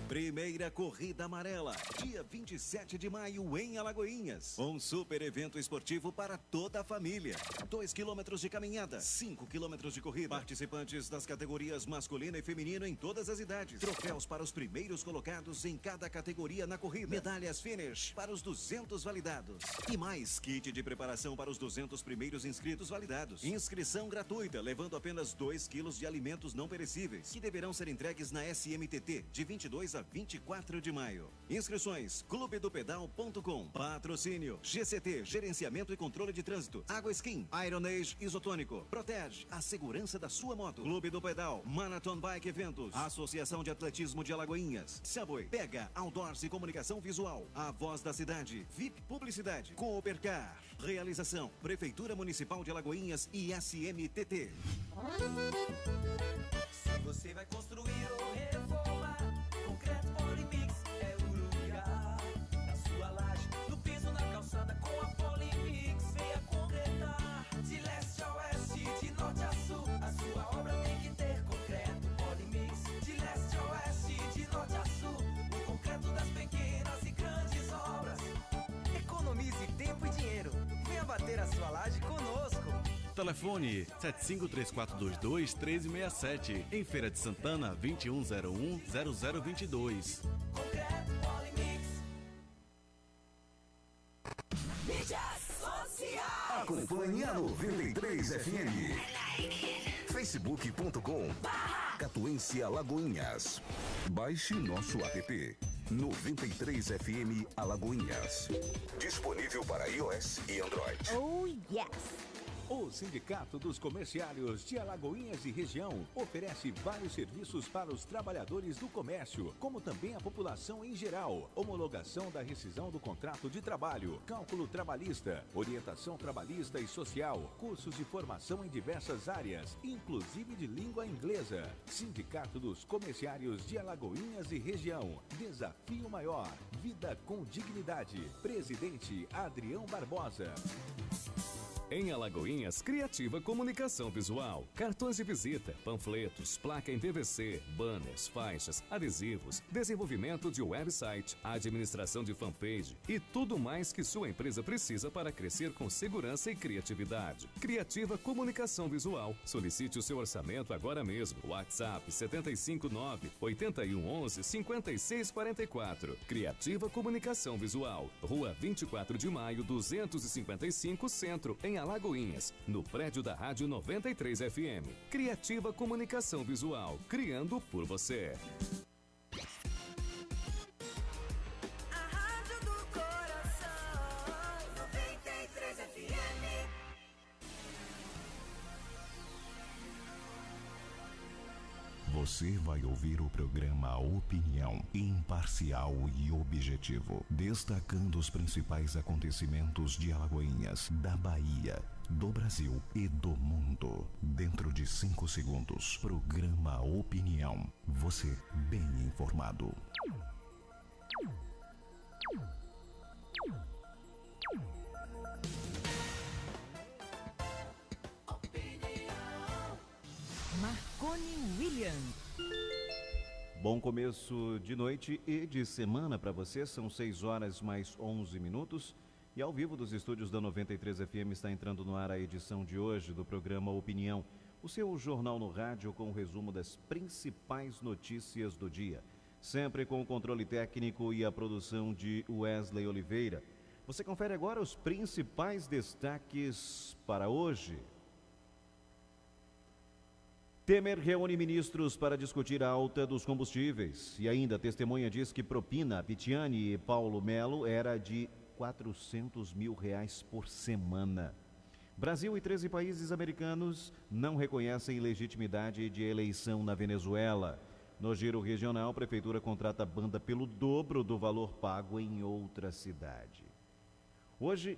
Primeira Corrida Amarela, dia 27 de maio em Alagoinhas. Um super evento esportivo para toda a família. 2 quilômetros de caminhada, 5 quilômetros de corrida. Participantes das categorias masculino e feminino em todas as idades. Troféus para os primeiros colocados em cada categoria na corrida. Medalhas finish para os 200 validados. E mais kit de preparação para os 200 primeiros inscritos validados. Inscrição gratuita, levando apenas 2 quilos de alimentos não perecíveis, que deverão ser entregues na SMTT de 22 a 24 de maio. Inscrições clubedopedal.com. Patrocínio GCT, Gerenciamento e Controle de Trânsito. Água Skin, Ironage Isotônico. Protege a segurança da sua moto. Clube do Pedal, Marathon Bike Eventos. Associação de Atletismo de Alagoinhas. Subway, Pega, Outdoors e Comunicação Visual. A Voz da Cidade, VIP Publicidade. Coopercar. Realização, Prefeitura Municipal de Alagoinhas e SMTT. Se você vai construir ou reformar, Concreto Polimix é o lugar. Na sua laje, no piso, na calçada, com a Polimix, venha concretar. De leste a oeste, de norte a sul, a sua obra tem que ter concreto Polimix. De leste a oeste, de norte a sul, o concreto das pequenas e grandes obras. Economize tempo e dinheiro. Venha bater a sua laje conosco. Telefone 753422-1367. Em Feira de Santana, 2101-0022. Concreto Polimix. Mídias sociais. Acompanhe a 93 FM. Facebook.com/Catuense Alagoinhas. Baixe nosso app. 93 FM Alagoinhas. Disponível para iOS e Android. Oh, yes! O Sindicato dos Comerciários de Alagoinhas e Região oferece vários serviços para os trabalhadores do comércio, como também a população em geral. Homologação da rescisão do contrato de trabalho, cálculo trabalhista, orientação trabalhista e social, cursos de formação em diversas áreas, inclusive de língua inglesa. Sindicato dos Comerciários de Alagoinhas e Região. Desafio maior. Vida com dignidade. Presidente Adrião Barbosa. Em Alagoinhas, Criativa Comunicação Visual. Cartões de visita, panfletos, placa em PVC, banners, faixas, adesivos, desenvolvimento de website, administração de fanpage e tudo mais que sua empresa precisa para crescer com segurança e criatividade. Criativa Comunicação Visual. Solicite o seu orçamento agora mesmo. WhatsApp 759-8111-5644. Criativa Comunicação Visual. Rua 24 de Maio, 255, Centro, em Alagoinhas, no prédio da Rádio 93 FM. Criativa Comunicação Visual, criando por você. A Rádio do Coração, 93 FM. Você vai ouvir o programa Opinião, imparcial e objetivo, destacando os principais acontecimentos de Alagoinhas, da Bahia, do Brasil e do mundo. Dentro de 5 segundos, programa Opinião. Você bem informado. Marconi William. Bom começo de noite e de semana para você. São 6 horas mais 11 minutos. E ao vivo dos estúdios da 93 FM está entrando no ar a edição de hoje do programa Opinião. O seu jornal no rádio com o resumo das principais notícias do dia. Sempre com o controle técnico e a produção de Wesley Oliveira. Você confere agora os principais destaques para hoje. Temer reúne ministros para discutir a alta dos combustíveis. E ainda, testemunha diz que propina Vitiane e Paulo Melo era de R$400 mil por semana. Brasil e 13 países americanos não reconhecem legitimidade de eleição na Venezuela. No giro regional, a prefeitura contrata banda pelo dobro do valor pago em outra cidade. Hoje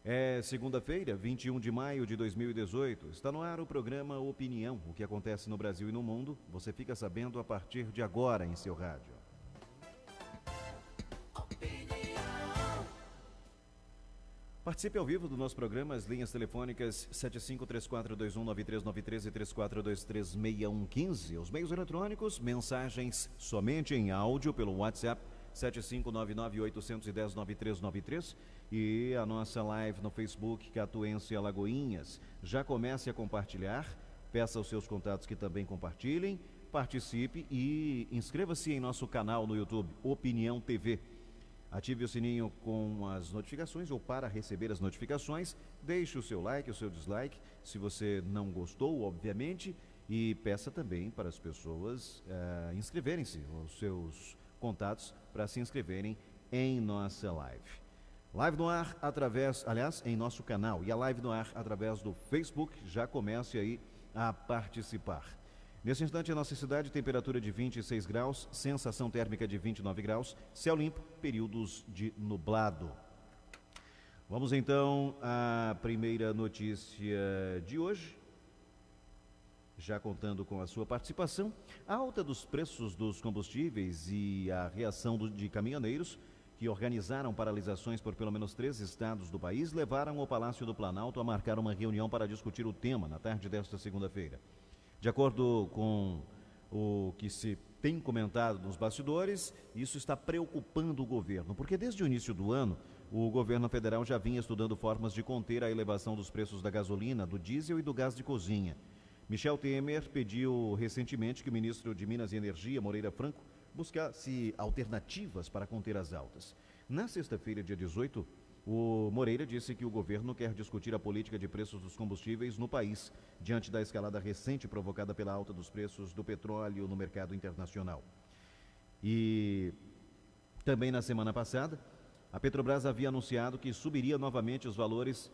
é segunda-feira, 21 de maio de 2018. Está no ar o programa Opinião. O que acontece no Brasil e no mundo, você fica sabendo a partir de agora em seu rádio. Participe ao vivo do nosso programa, as linhas telefônicas 7534219393 e 34236115. Os meios eletrônicos, mensagens somente em áudio pelo WhatsApp 75998109393 e a nossa live no Facebook Catuense Alagoinhas. Já comece a compartilhar, peça aos seus contatos que também compartilhem, participe e inscreva-se em nosso canal no YouTube, Opinião TV. Ative o sininho com as notificações ou para receber as notificações. Deixe o seu like, o seu dislike, se você não gostou, obviamente. E peça também para as pessoas inscreverem-se, os seus contatos, para se inscreverem em nossa live. Live no ar em nosso canal. E a live no ar através do Facebook. Já comece aí a participar. Nesse instante, a nossa cidade, temperatura de 26 graus, sensação térmica de 29 graus, céu limpo, períodos de nublado. Vamos então à primeira notícia de hoje, já contando com a sua participação. A alta dos preços dos combustíveis e a reação de caminhoneiros que organizaram paralisações por pelo menos 3 estados do país levaram o Palácio do Planalto a marcar uma reunião para discutir o tema na tarde desta segunda-feira. De acordo com o que se tem comentado nos bastidores, isso está preocupando o governo, porque desde o início do ano, o governo federal já vinha estudando formas de conter a elevação dos preços da gasolina, do diesel e do gás de cozinha. Michel Temer pediu recentemente que o ministro de Minas e Energia, Moreira Franco, buscasse alternativas para conter as altas. Na sexta-feira, dia 18, o Moreira disse que o governo quer discutir a política de preços dos combustíveis no país, diante da escalada recente provocada pela alta dos preços do petróleo no mercado internacional. E também na semana passada, a Petrobras havia anunciado que subiria novamente os valores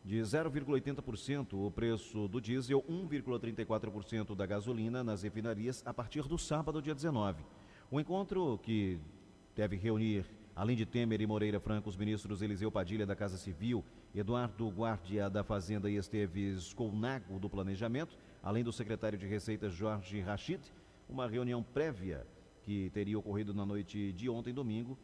de 0,80% o preço do diesel, 1,34% da gasolina nas refinarias a partir do sábado, dia 19. O encontro, que deve reunir, além de Temer e Moreira Franco, os ministros Eliseu Padilha da Casa Civil, Eduardo Guardia da Fazenda e Esteves Colnago do Planejamento, além do secretário de Receita Jorge Rachid, uma reunião prévia que teria ocorrido na noite de ontem, domingo,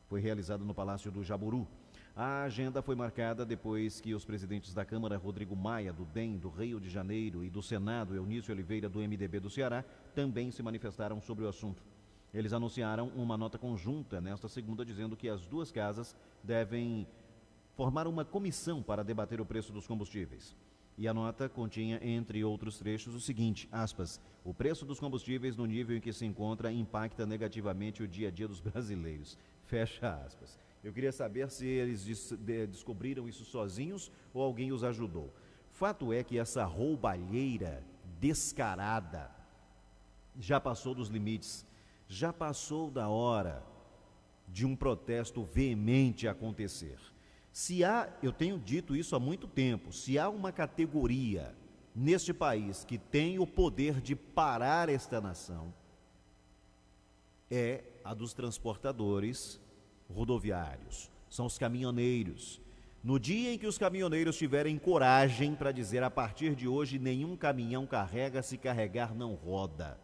foi realizada no Palácio do Jaburu. A agenda foi marcada depois que os presidentes da Câmara, Rodrigo Maia, do DEM, do Rio de Janeiro, e do Senado, Eunício Oliveira, do MDB do Ceará, também se manifestaram sobre o assunto. Eles anunciaram uma nota conjunta nesta segunda, dizendo que as duas casas devem formar uma comissão para debater o preço dos combustíveis. E a nota continha, entre outros trechos, o seguinte, aspas, o preço dos combustíveis no nível em que se encontra impacta negativamente o dia a dia dos brasileiros. Fecha aspas. Eu queria saber se eles descobriram isso sozinhos ou alguém os ajudou. Fato é que essa roubalheira descarada já passou dos limites. Já passou da hora de um protesto veemente acontecer. Eu tenho dito isso há muito tempo, se há uma categoria neste país que tem o poder de parar esta nação, é a dos transportadores rodoviários, são os caminhoneiros. No dia em que os caminhoneiros tiverem coragem para dizer, a partir de hoje, nenhum caminhão carrega, se carregar não roda.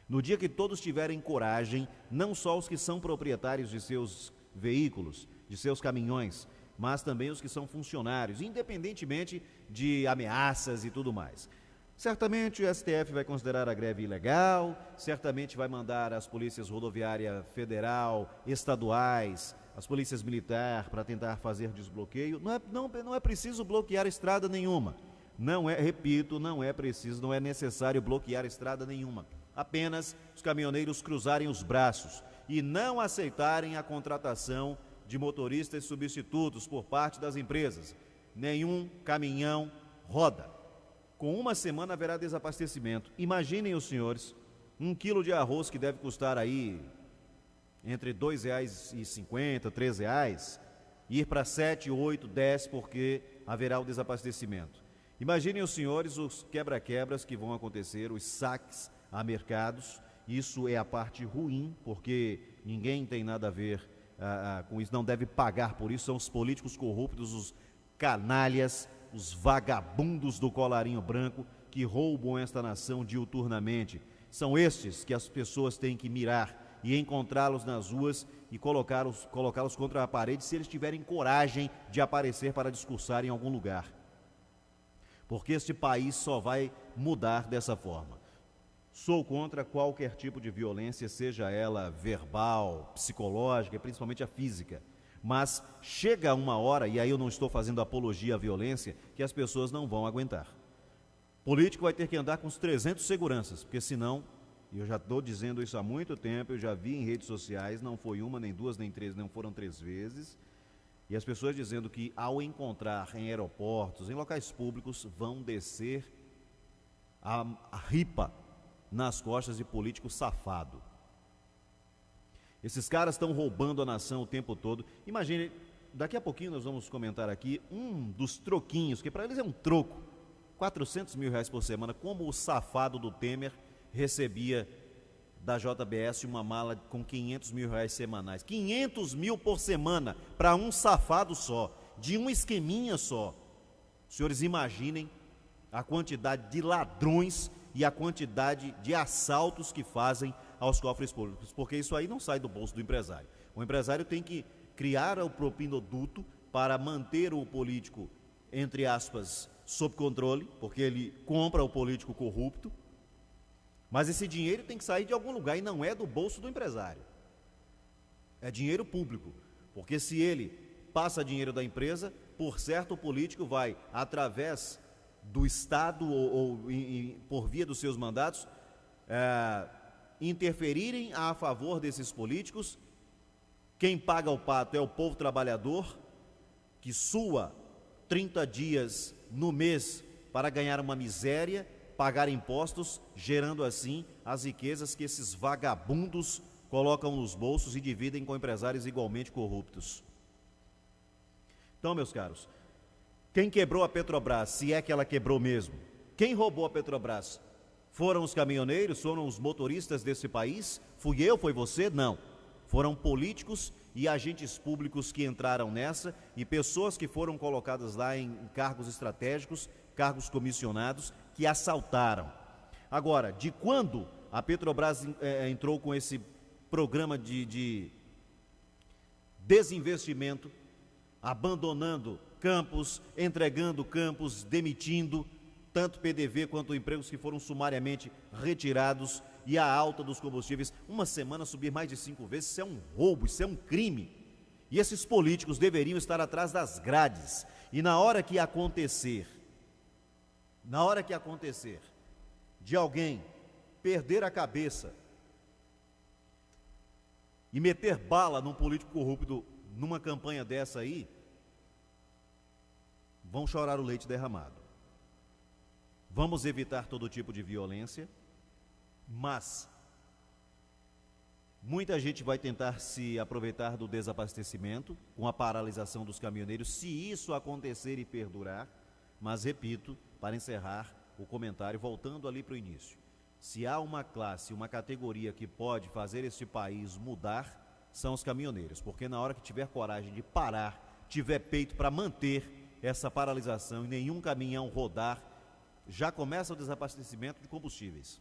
No dia que todos tiverem coragem, não só os que são proprietários de seus veículos, de seus caminhões, mas também os que são funcionários, independentemente de ameaças e tudo mais. Certamente o STF vai considerar a greve ilegal, certamente vai mandar as polícias rodoviária federal, estaduais, as polícias militar para tentar fazer desbloqueio. Não é preciso bloquear estrada nenhuma. Não é preciso, não é necessário bloquear estrada nenhuma. Apenas os caminhoneiros cruzarem os braços e não aceitarem a contratação de motoristas substitutos por parte das empresas. Nenhum caminhão roda. Com uma semana haverá desabastecimento. Imaginem os senhores, 1 quilo de arroz que deve custar aí entre R$ 2,50, R$ 3, ir para 7, 8, 10 porque haverá o desabastecimento. Imaginem os senhores os quebra-quebras que vão acontecer, os saques a mercados. Isso é a parte ruim, porque ninguém tem nada a ver com isso, não deve pagar por isso, são os políticos corruptos, os canalhas, os vagabundos do colarinho branco que roubam esta nação diuturnamente. São estes que as pessoas têm que mirar e encontrá-los nas ruas e colocá-los contra a parede se eles tiverem coragem de aparecer para discursar em algum lugar. Porque este país só vai mudar dessa forma. Sou contra qualquer tipo de violência, seja ela verbal, psicológica e principalmente a física. Mas chega uma hora, e aí eu não estou fazendo apologia à violência, que as pessoas não vão aguentar. Político vai ter que andar com os 300 seguranças, porque senão, e eu já estou dizendo isso há muito tempo, eu já vi em redes sociais, não foi uma, nem duas, nem três, não foram 3 vezes, e as pessoas dizendo que ao encontrar em aeroportos, em locais públicos, vão descer a ripa nas costas de político safado. Esses caras estão roubando a nação o tempo todo. Imagine, daqui a pouquinho nós vamos comentar aqui um dos troquinhos, que para eles é um troco, 400 mil reais por semana, como o safado do Temer recebia da JBS uma mala com 500 mil reais semanais. 500 mil por semana para um safado só, de um esqueminha só. Os senhores imaginem a quantidade de ladrões e a quantidade de assaltos que fazem aos cofres públicos, porque isso aí não sai do bolso do empresário. O empresário tem que criar o propinoduto para manter o político, entre aspas, sob controle, porque ele compra o político corrupto, mas esse dinheiro tem que sair de algum lugar e não é do bolso do empresário. É dinheiro público, porque se ele passa dinheiro da empresa, por certo o político vai, através do Estado ou por via dos seus mandatos, interferirem a favor desses políticos. Quem paga o pato é o povo trabalhador, que sua 30 dias no mês para ganhar uma miséria, pagar impostos, gerando assim as riquezas que esses vagabundos colocam nos bolsos e dividem com empresários igualmente corruptos. Então, meus caros, quem quebrou a Petrobras, se é que ela quebrou mesmo? Quem roubou a Petrobras? Foram os caminhoneiros? Foram os motoristas desse país? Fui eu? Foi você? Não. Foram políticos e agentes públicos que entraram nessa e pessoas que foram colocadas lá em cargos estratégicos, cargos comissionados, que assaltaram. Agora, de quando a Petrobras entrou com esse programa de desinvestimento, abandonando campos, entregando campos, demitindo tanto PDV quanto empregos que foram sumariamente retirados, e a alta dos combustíveis, uma semana subir mais de 5 vezes, isso é um roubo, isso é um crime. E esses políticos deveriam estar atrás das grades. E na hora que acontecer de alguém perder a cabeça e meter bala num político corrupto numa campanha dessa aí, vão chorar o leite derramado. Vamos evitar todo tipo de violência, mas muita gente vai tentar se aproveitar do desabastecimento com a paralisação dos caminhoneiros, se isso acontecer e perdurar. Mas repito, para encerrar o comentário, voltando ali para o início, se há uma classe, uma categoria que pode fazer este país mudar, são os caminhoneiros, porque na hora que tiver coragem de parar, tiver peito para manter essa paralisação e nenhum caminhão rodar, já começa o desabastecimento de combustíveis.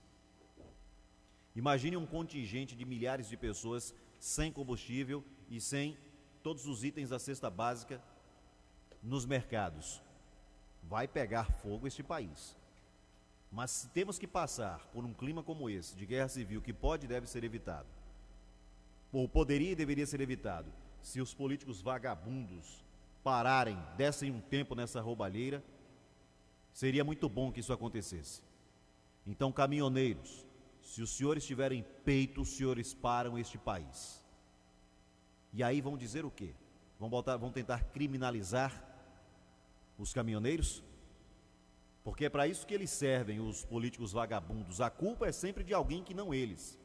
Imagine um contingente de milhares de pessoas sem combustível e sem todos os itens da cesta básica nos mercados. Vai pegar fogo este país. Mas se temos que passar por um clima como esse, de guerra civil, que pode e deve ser evitado, ou poderia e deveria ser evitado, se os políticos vagabundos pararem, dessem um tempo nessa roubalheira, seria muito bom que isso acontecesse. Então, caminhoneiros, se os senhores tiverem peito, os senhores param este país. E aí vão dizer o quê? Vão tentar criminalizar os caminhoneiros? Porque é para isso que eles servem, os políticos vagabundos. A culpa é sempre de alguém que não eles.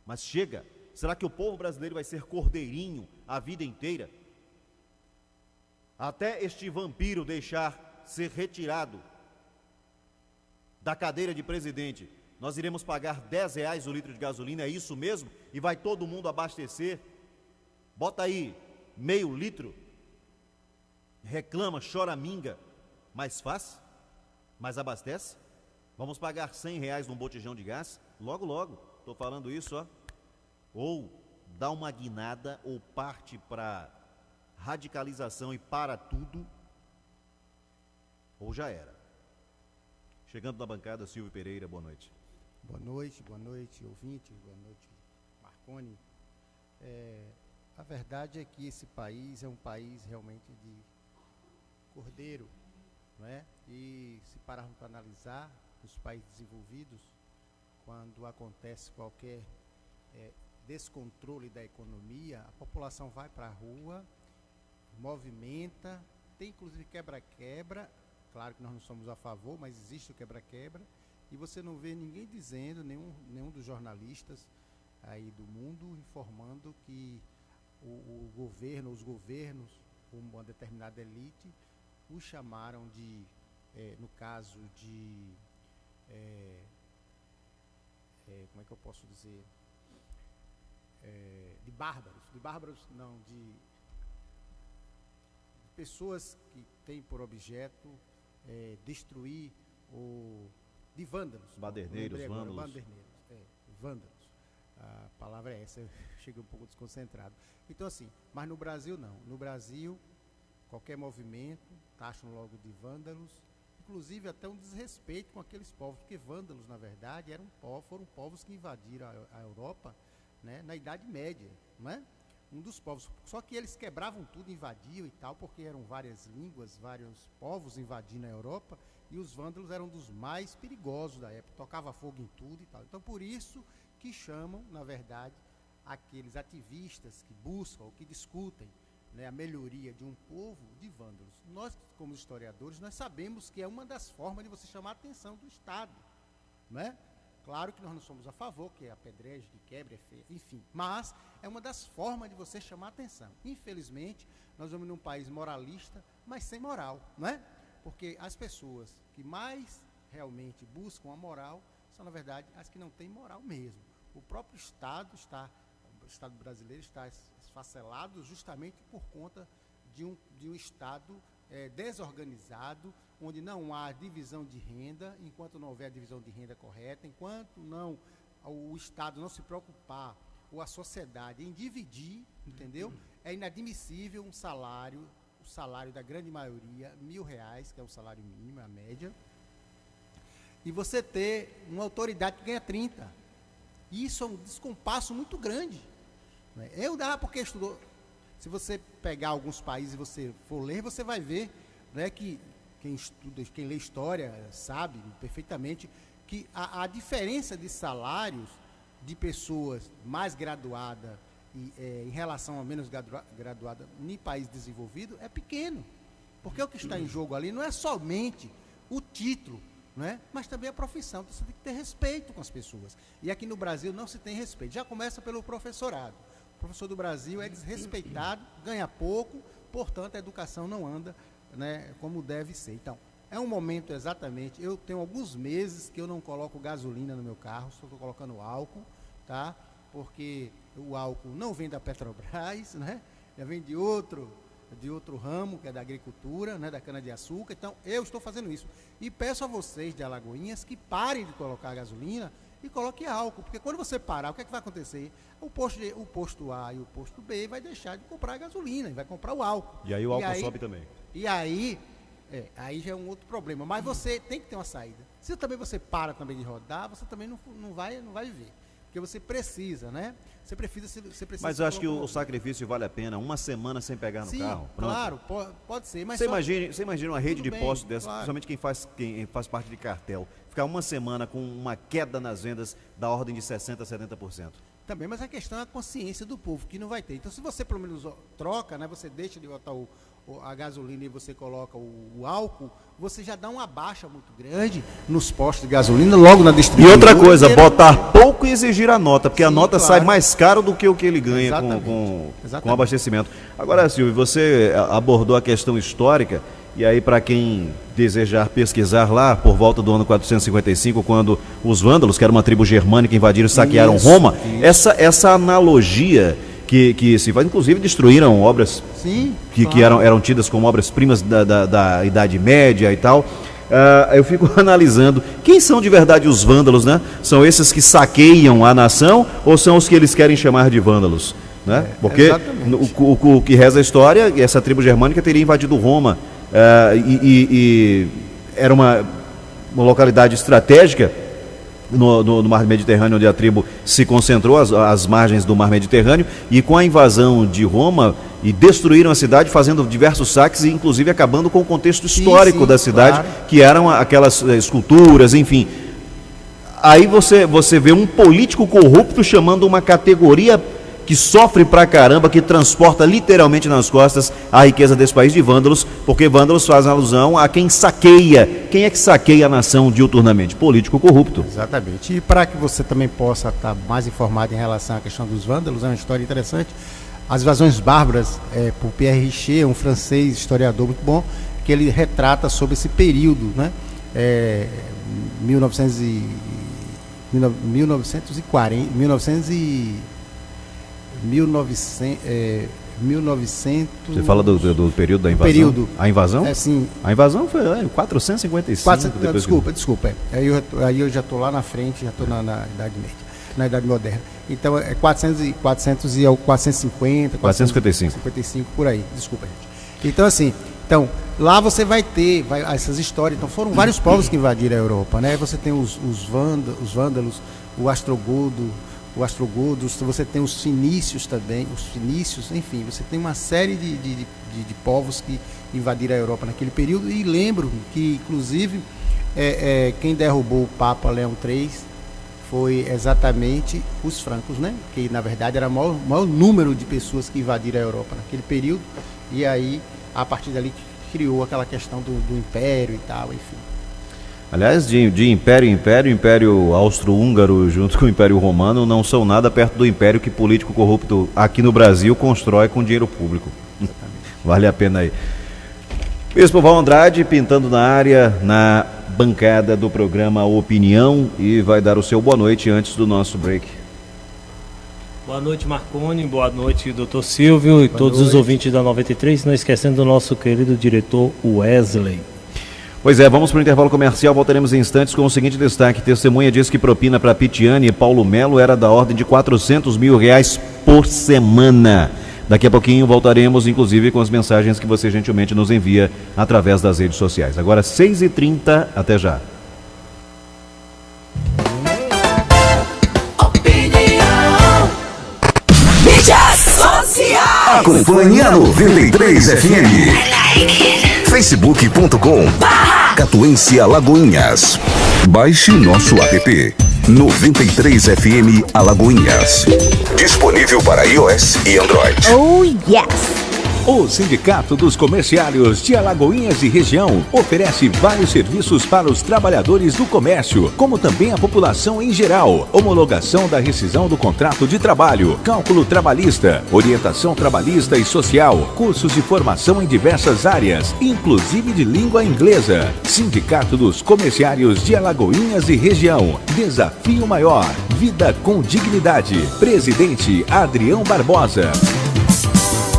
Mas chega, será que o povo brasileiro vai ser cordeirinho a vida inteira? Até este vampiro deixar ser retirado da cadeira de presidente, nós iremos pagar R$10 o litro de gasolina, é isso mesmo? E vai todo mundo abastecer? Bota aí meio litro, reclama, choraminga, mas faz, mas abastece. Vamos pagar R$100 num botijão de gás? Logo, logo, estou falando isso, ó. Ou dá uma guinada ou parte para radicalização e para tudo, ou já era? Chegando na bancada, Silvio Pereira, boa noite. Boa noite, ouvinte, boa noite, Marconi. A verdade é que esse país é um país realmente de cordeiro, não é? E se pararmos para analisar os países desenvolvidos, quando acontece qualquer descontrole da economia, a população vai para a rua, movimenta, tem inclusive quebra-quebra. Claro que nós não somos a favor, mas existe o quebra-quebra, e você não vê ninguém dizendo, nenhum dos jornalistas aí do mundo informando que o governo, os governos, uma determinada elite, os chamaram de, no caso de, como é que eu posso dizer, de bárbaros não, de pessoas que têm por objeto destruir, de vândalos. Baderneiros, vândalos. Vândalos. A palavra é essa, eu cheguei um pouco desconcentrado. Então assim, mas no Brasil não. No Brasil, qualquer movimento, taxam logo de vândalos, inclusive até um desrespeito com aqueles povos, porque vândalos, na verdade, foram povos que invadiram a Europa, né, na Idade Média, não é? Um dos povos, só que eles quebravam tudo, invadiam e tal, porque eram várias línguas, vários povos invadindo a Europa, e os vândalos eram dos mais perigosos da época, tocava fogo em tudo e tal. Então, por isso que chamam, na verdade, aqueles ativistas que buscam ou que discutem, né, a melhoria de um povo de vândalos. Nós, como historiadores, nós sabemos que é uma das formas de você chamar a atenção do Estado, né? Claro que nós não somos a favor, que é apedreje, que quebre, enfim, mas é uma das formas de você chamar a atenção. Infelizmente, nós vamos num país moralista, mas sem moral, não é? Porque as pessoas que mais realmente buscam a moral são, na verdade, as que não têm moral mesmo. O próprio Estado brasileiro está esfacelado justamente por conta de um Estado desorganizado, onde não há divisão de renda, enquanto não houver a divisão de renda correta, enquanto o Estado não se preocupar, ou a sociedade em dividir, entendeu? É inadmissível o salário da grande maioria, R$1.000, que é o salário mínimo, a média, e você ter uma autoridade que ganha 30. Isso é um descompasso muito grande. Né? Porque estudou. Se você pegar alguns países e você for ler, você vai ver, né, que quem lê história sabe perfeitamente que a diferença de salários de pessoas mais graduadas em relação a menos graduada em país desenvolvido é pequeno. Porque o que está em jogo ali não é somente o título, né, mas também a profissão. Então, você tem que ter respeito com as pessoas. E aqui no Brasil não se tem respeito. Já começa pelo professorado. O professor do Brasil é desrespeitado, ganha pouco, portanto a educação não anda, né, como deve ser. Então, é um momento exatamente, eu tenho alguns meses que eu não coloco gasolina no meu carro, só estou colocando álcool, tá? Porque o álcool não vem da Petrobras, né? Já vem de outro ramo, que é da agricultura, né, da cana-de-açúcar. Então, eu estou fazendo isso. E peço a vocês de Alagoinhas que parem de colocar gasolina e coloquem álcool, porque quando você parar, o que é que vai acontecer? O posto A e o posto B vai deixar de comprar gasolina e vai comprar o álcool. E aí o álcool sobe também. E aí já é um outro problema. Mas você tem que ter uma saída. Se também você para também de rodar, você também não vai viver. Porque você precisa, né? Você precisa. Mas eu acho que o sacrifício vale a pena. Uma semana sem pegar no carro. Pronto. Claro, pode ser. Mas você imagina uma rede de postos dessa, claro, principalmente quem faz parte de cartel, ficar uma semana com uma queda nas vendas da ordem de 60% a 70%. Também, mas a questão é a consciência do povo, que não vai ter. Então, se você pelo menos troca, né, você deixa de botar a gasolina e você coloca o álcool, você já dá uma baixa muito grande nos postos de gasolina, logo na distribuição. E outra coisa, botar pouco e exigir a nota, porque a nota sai mais caro do que o que ele ganha com abastecimento. Agora, Silvio, você abordou a questão histórica, e aí para quem desejar pesquisar lá, por volta do ano 455, quando os vândalos, que era uma tribo germânica, invadiram e saquearam Roma, essa analogia que se faz, inclusive destruíram obras que eram tidas como obras-primas da Idade Média e tal. Eu fico analisando, quem são de verdade os vândalos, né? São esses que saqueiam a nação ou são os que eles querem chamar de vândalos? né? Porque o que reza a história, essa tribo germânica teria invadido Roma e era uma localidade estratégica no Mar Mediterrâneo, onde a tribo se concentrou, às margens do Mar Mediterrâneo, e com a invasão de Roma, e destruíram a cidade, fazendo diversos saques e inclusive acabando com o contexto histórico da cidade, claro, que eram aquelas esculturas, enfim. Aí você vê um político corrupto chamando uma categoria que sofre pra caramba, que transporta literalmente nas costas a riqueza desse país de vândalos, porque vândalos fazem alusão a quem saqueia. Quem é que saqueia a nação diuturnamente? Político corrupto. Exatamente. E para que você também possa estar mais informado em relação à questão dos vândalos, é uma história interessante. As invasões bárbaras, por Pierre Richer, um francês historiador muito bom, que ele retrata sobre esse período, né? 1900. Você fala do período da invasão? Período. A invasão? Sim. A invasão foi em 455. Desculpa. Aí eu já estou lá na frente, já estou na Idade Média, na Idade Moderna. Então é 450, 455 por aí. Desculpa, gente. Então assim, lá você vai ter essas histórias. Então foram vários povos que invadiram a Europa, né? Você tem os vândalos, o Ostrogodos, você tem os fenícios também, enfim, você tem uma série de povos que invadiram a Europa naquele período. E lembro que, inclusive, quem derrubou o Papa Leão III foi exatamente os francos, né? Que, na verdade, era o maior número de pessoas que invadiram a Europa naquele período. E aí, a partir dali, criou aquela questão do império e tal, enfim. Aliás, de império em império, o Império Austro-Húngaro junto com o Império Romano não são nada perto do império que político corrupto aqui no Brasil constrói com dinheiro público. Exatamente. Vale a pena aí. Bispo Val Andrade pintando na área, na bancada do programa Opinião, e vai dar o seu boa noite antes do nosso break. Boa noite, Marconi, boa noite, doutor Silvio e todos os ouvintes da 93, não esquecendo do nosso querido diretor Wesley. Pois é, vamos para o intervalo comercial, voltaremos em instantes com o seguinte destaque. Testemunha diz que propina para Pitiane e Paulo Melo era da ordem de R$400 mil por semana. Daqui a pouquinho voltaremos, inclusive, com as mensagens que você gentilmente nos envia através das redes sociais. Agora 6h30, até já. Opinião. Mídia social. Acompanhe a 93 FM. Facebook.com/Catuense Alagoinhas. Baixe nosso app 93 FM Alagoinhas. Disponível para iOS e Android. Oh, yes! O Sindicato dos Comerciários de Alagoinhas e Região oferece vários serviços para os trabalhadores do comércio, como também a população em geral. Homologação da rescisão do contrato de trabalho, cálculo trabalhista, orientação trabalhista e social, cursos de formação em diversas áreas, inclusive de língua inglesa. Sindicato dos Comerciários de Alagoinhas e Região. Desafio maior. Vida com dignidade. Presidente Adrião Barbosa.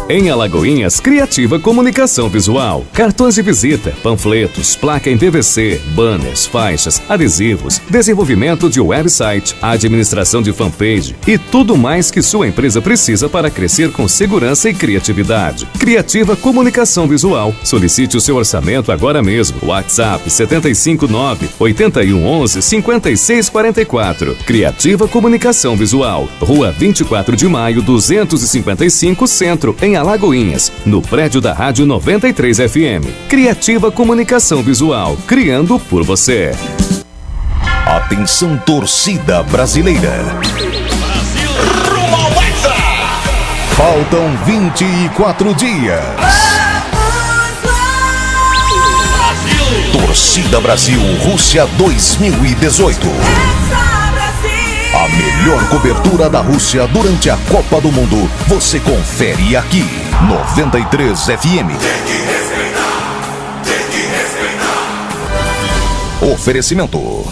Em Alagoinhas, Criativa Comunicação Visual. Cartões de visita, panfletos, placa em PVC, banners, faixas, adesivos, desenvolvimento de website, administração de fanpage e tudo mais que sua empresa precisa para crescer com segurança e criatividade. Criativa Comunicação Visual. Solicite o seu orçamento agora mesmo. WhatsApp 759-8111-5644. Criativa Comunicação Visual. Rua 24 de Maio, 255, Centro, em Alagoinhas, no prédio da Rádio 93 FM. Criativa Comunicação Visual, criando por você. Atenção, torcida brasileira. Brasil rumo ao Hexa! Faltam 24 dias. Brasil! Torcida Brasil, Rússia 2018. A melhor cobertura da Rússia durante a Copa do Mundo você confere aqui, 93 FM. Tem que respeitar. Oferecimento.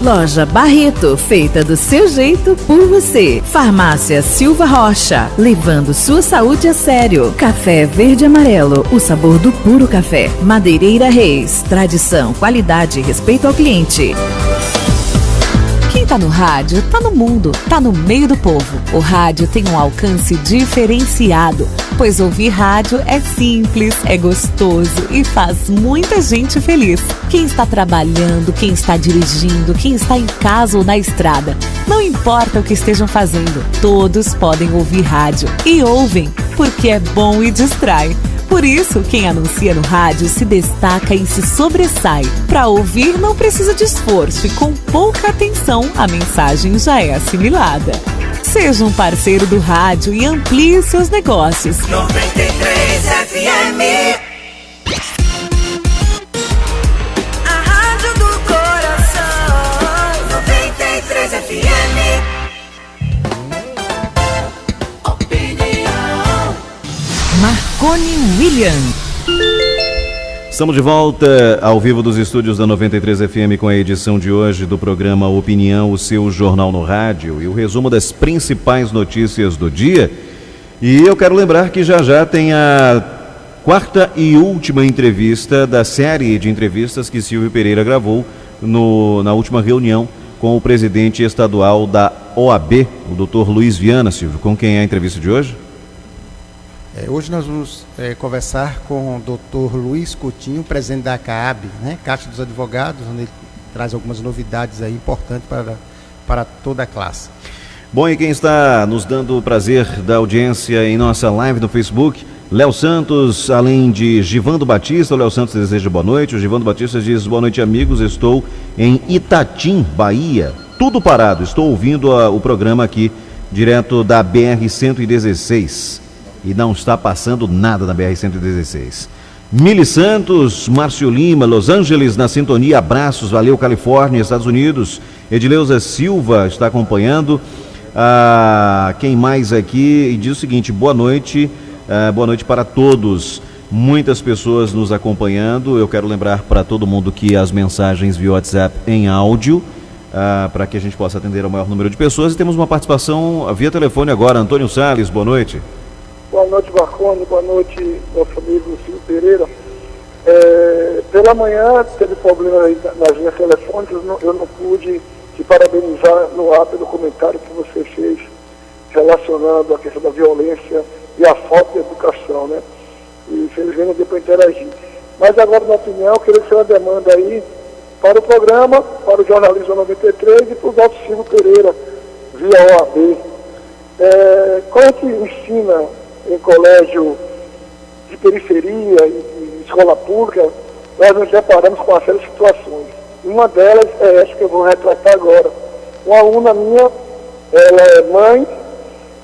Loja Barreto, feita do seu jeito por você. Farmácia Silva Rocha, levando sua saúde a sério. Café Verde Amarelo, o sabor do puro café. Madeireira Reis, tradição, qualidade e respeito ao cliente. tá no rádio, tá no mundo, tá no meio do povo. O rádio tem um alcance diferenciado, pois ouvir rádio é simples, é gostoso e faz muita gente feliz. Quem está trabalhando, quem está dirigindo, quem está em casa ou na estrada, não importa o que estejam fazendo, todos podem ouvir rádio. E ouvem, porque é bom e distrai. Por isso, quem anuncia no rádio se destaca e se sobressai. Para ouvir não precisa de esforço e com pouca atenção a mensagem já é assimilada. Seja um parceiro do rádio e amplie seus negócios. 93 FM. A rádio do coração. 93 FM. Marconi William. Estamos de volta ao vivo dos estúdios da 93 FM com a edição de hoje do programa Opinião, o seu jornal no rádio e o resumo das principais notícias do dia. E eu quero lembrar que já tem a quarta e última entrevista da série de entrevistas que Silvio Pereira gravou na última reunião com o presidente estadual da OAB, o Dr. Luiz Viana. Silvio, com quem é a entrevista de hoje? Hoje nós vamos conversar com o Dr. Luiz Coutinho, presidente da CAAB, né, Caixa dos Advogados, onde ele traz algumas novidades aí importantes para toda a classe. Bom, e quem está nos dando o prazer da audiência em nossa live no Facebook, Léo Santos, além de Givando Batista. O Léo Santos deseja boa noite. O Givando Batista diz: boa noite, amigos, estou em Itatim, Bahia. Tudo parado, estou ouvindo o programa aqui, direto da BR-116. E não está passando nada na BR-116. Mili Santos, Márcio Lima, Los Angeles na sintonia, abraços, valeu, Califórnia, Estados Unidos. Edileuza Silva está acompanhando. Quem mais aqui? E diz o seguinte: boa noite para todos. Muitas pessoas nos acompanhando. Eu quero lembrar para todo mundo que as mensagens via WhatsApp em áudio, para que a gente possa atender ao maior número de pessoas. E temos uma participação via telefone agora. Antônio Salles, boa noite. Boa noite, Marconi. Boa noite, nosso amigo Silvio Pereira. Pela manhã teve problema aí nas linhas telefônicas, eu não pude te parabenizar no ar pelo comentário que você fez relacionando a questão da violência e a falta de educação, né? E infelizmente não deu para interagir. Mas agora, na opinião, eu queria que uma demanda aí para o programa, para o Jornalismo 93 e para o nosso Silvio Pereira, via OAB. Como é que ensina em colégio de periferia e escola pública, nós nos deparamos com uma série de situações. Uma delas é essa que eu vou retratar agora. Uma aluna minha, ela é mãe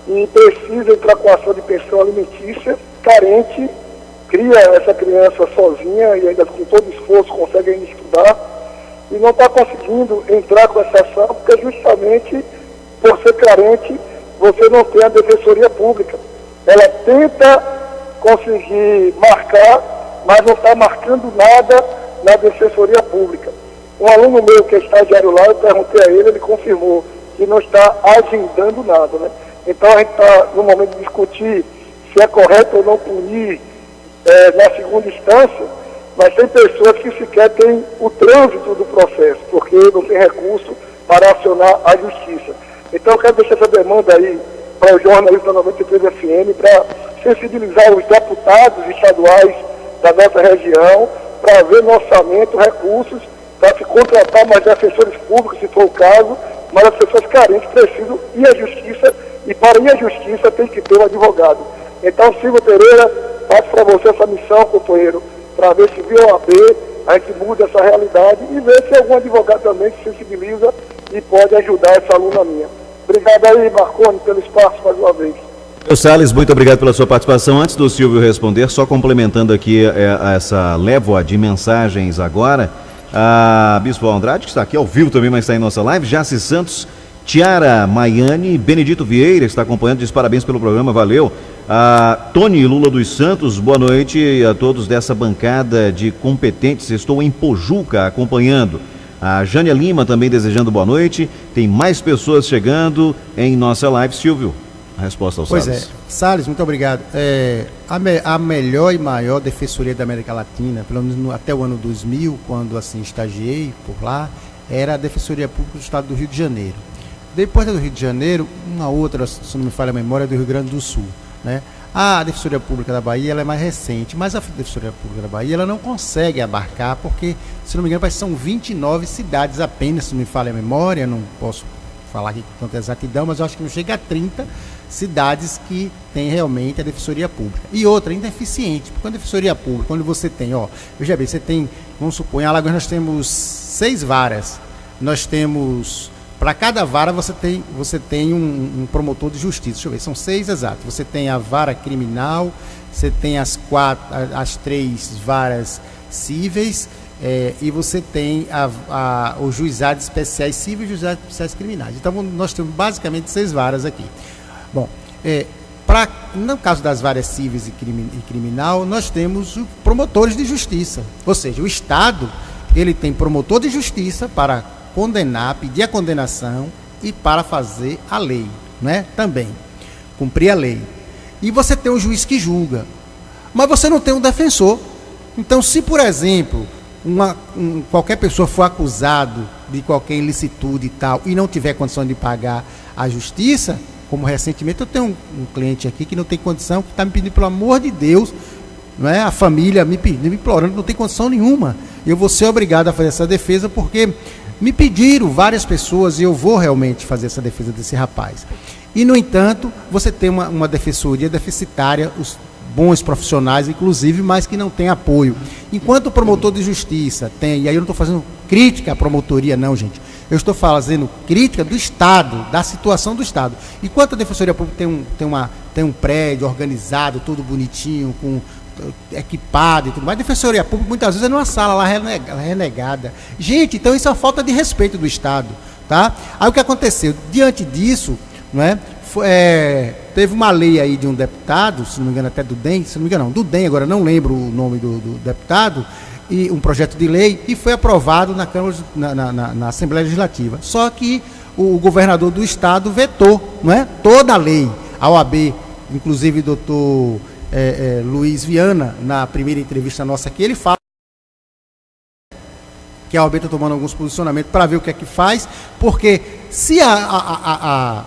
e precisa entrar com ação de pensão alimentícia, carente, cria essa criança sozinha e ainda com todo esforço consegue ainda estudar e não está conseguindo entrar com essa ação porque justamente por ser carente você não tem a defensoria pública. Ela tenta conseguir marcar, mas não está marcando nada na defensoria pública. Um aluno meu que é estagiário lá, eu perguntei a ele confirmou que não está agendando nada, né? Então a gente está no momento de discutir se é correto ou não punir na segunda instância, mas tem pessoas que sequer têm o trânsito do processo, porque não tem recurso para acionar a justiça. Então eu quero deixar essa demanda aí para o jornalismo da 93 FM, para sensibilizar os deputados estaduais da nossa região, para ver no orçamento recursos, para se contratar mais defensores públicos, se for o caso, mas as pessoas carentes precisam ir à justiça, e para ir à justiça tem que ter um advogado. Então, Silvio Pereira, passo para você essa missão, companheiro, para ver se via OAB a gente muda essa realidade e ver se algum advogado também se sensibiliza e pode ajudar essa aluna minha. Obrigado aí, Marconi, pelo espaço mais uma vez. Salles, muito obrigado pela sua participação. Antes do Silvio responder, só complementando aqui essa lévoa de mensagens agora, a Bispo Andrade, que está aqui ao vivo também, mas está em nossa live, Jaci Santos, Tiara Maiane, Benedito Vieira, que está acompanhando, diz parabéns pelo programa, valeu. Tony Lula dos Santos, boa noite a todos dessa bancada de competentes, estou em Pojuca acompanhando. A Jânia Lima também desejando boa noite. Tem mais pessoas chegando em nossa live. Silvio, a resposta ao Salles. Pois é, Salles, muito obrigado. A melhor e maior defensoria da América Latina, pelo menos até o ano 2000, quando assim estagiei por lá, era a Defensoria Pública do Estado do Rio de Janeiro. Depois do Rio de Janeiro, uma outra, se não me falha a memória, do Rio Grande do Sul, né? A Defensoria Pública da Bahia ela é mais recente, mas a Defensoria Pública da Bahia ela não consegue abarcar, porque, se não me engano, são 29 cidades apenas, se não me falha a memória, não posso falar aqui com tanta exatidão, mas eu acho que não chega a 30 cidades que tem realmente a Defensoria Pública. E outra, ainda é eficiente, porque a Defensoria Pública, quando você tem, veja bem, você tem, vamos supor, em Alagoas nós temos 6 varas, nós temos... Para cada vara você tem um promotor de justiça. Deixa eu ver, são 6 exatos. Você tem a vara criminal, você tem as 3 varas cíveis e você tem os juizados especiais cíveis e juizados especiais criminais. Então nós temos basicamente 6 varas aqui. Bom, no caso das varas cíveis e criminal, nós temos promotores de justiça. Ou seja, o Estado ele tem promotor de justiça para condenar, pedir a condenação e para fazer a lei, né? Também, cumprir a lei. E você tem um juiz que julga, mas você não tem um defensor. Então, se, por exemplo, qualquer pessoa for acusado de qualquer ilicitude e tal, e não tiver condição de pagar a justiça, como recentemente eu tenho um cliente aqui que não tem condição, que está me pedindo, pelo amor de Deus, não é? A família me pedindo, me implorando, não tem condição nenhuma. Eu vou ser obrigado a fazer essa defesa porque me pediram várias pessoas e eu vou realmente fazer essa defesa desse rapaz. E, no entanto, você tem uma defensoria deficitária, os bons profissionais, inclusive, mas que não tem apoio. Enquanto o promotor de justiça tem, e aí eu não estou fazendo crítica à promotoria, não, gente. Eu estou fazendo crítica do Estado, da situação do Estado. Enquanto a Defensoria Pública tem um prédio organizado, todo bonitinho, com equipado e tudo mais, a Defensoria Pública muitas vezes é numa sala lá renegada. Gente, então isso é uma falta de respeito do Estado, tá? Aí o que aconteceu? Diante disso, não é? Teve uma lei aí de um deputado, se não me engano até do DEM, se não me engano não, do DEM, agora não lembro o nome do deputado, e um projeto de lei, e foi aprovado na Câmara, na Assembleia Legislativa. Só que o governador do Estado vetou, não é? Toda a lei. A OAB, inclusive o doutor Luiz Viana, na primeira entrevista nossa aqui, ele fala que a OAB está tomando alguns posicionamentos para ver o que é que faz, porque se a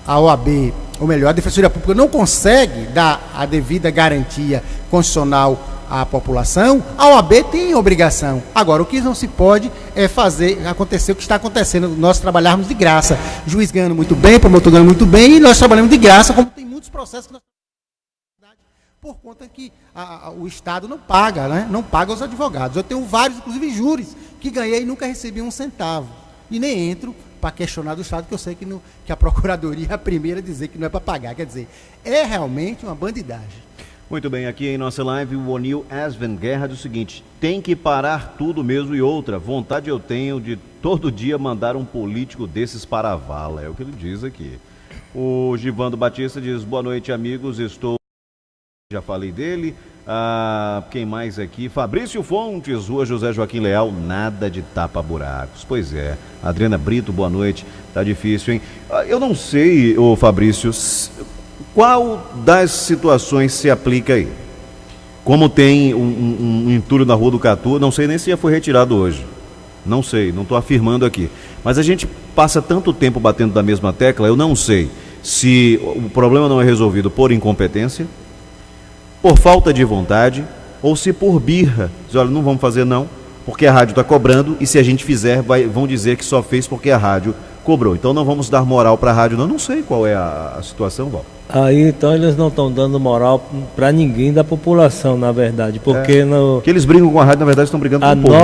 OAB, ou melhor, a Defensoria Pública não consegue dar a devida garantia constitucional à população, a OAB tem obrigação. Agora, o que não se pode é fazer acontecer o que está acontecendo, nós trabalharmos de graça, juiz ganhando muito bem, promotor ganhando muito bem, e nós trabalhamos de graça, como tem muitos processos que nós por conta que o Estado não paga, né? Não paga os advogados. Eu tenho vários, inclusive júris, que ganhei e nunca recebi um centavo. E nem entro para questionar do Estado, que eu sei que a Procuradoria é a primeira a dizer que não é para pagar. Quer dizer, é realmente uma bandidagem. Muito bem, aqui em nossa live, o O'Neill Asven Guerra diz o seguinte: tem que parar tudo mesmo. E outra, vontade eu tenho de todo dia mandar um político desses para a vala. É o que ele diz aqui. O Givando Batista diz: boa noite, amigos, já falei dele. Quem mais aqui? Fabrício Fontes, Rua José Joaquim Leal, nada de tapa-buracos. Pois é. Adriana Brito, boa noite. Tá difícil, hein? Eu não sei, ô Fabrício, qual das situações se aplica aí? Como tem um entulho na Rua do Catu, não sei nem se já foi retirado hoje. Não sei, não estou afirmando aqui. Mas a gente passa tanto tempo batendo da mesma tecla, eu não sei se o problema não é resolvido por incompetência, por falta de vontade, ou se por birra. Diz, olha, não vamos fazer não, porque a rádio está cobrando, e se a gente fizer, vão dizer que só fez porque a rádio cobrou. Então não vamos dar moral para a rádio, não. Não sei qual é a situação, Val. Aí então eles não estão dando moral para ninguém da população, na verdade, porque que eles brigam com a rádio, na verdade estão brigando com o povo.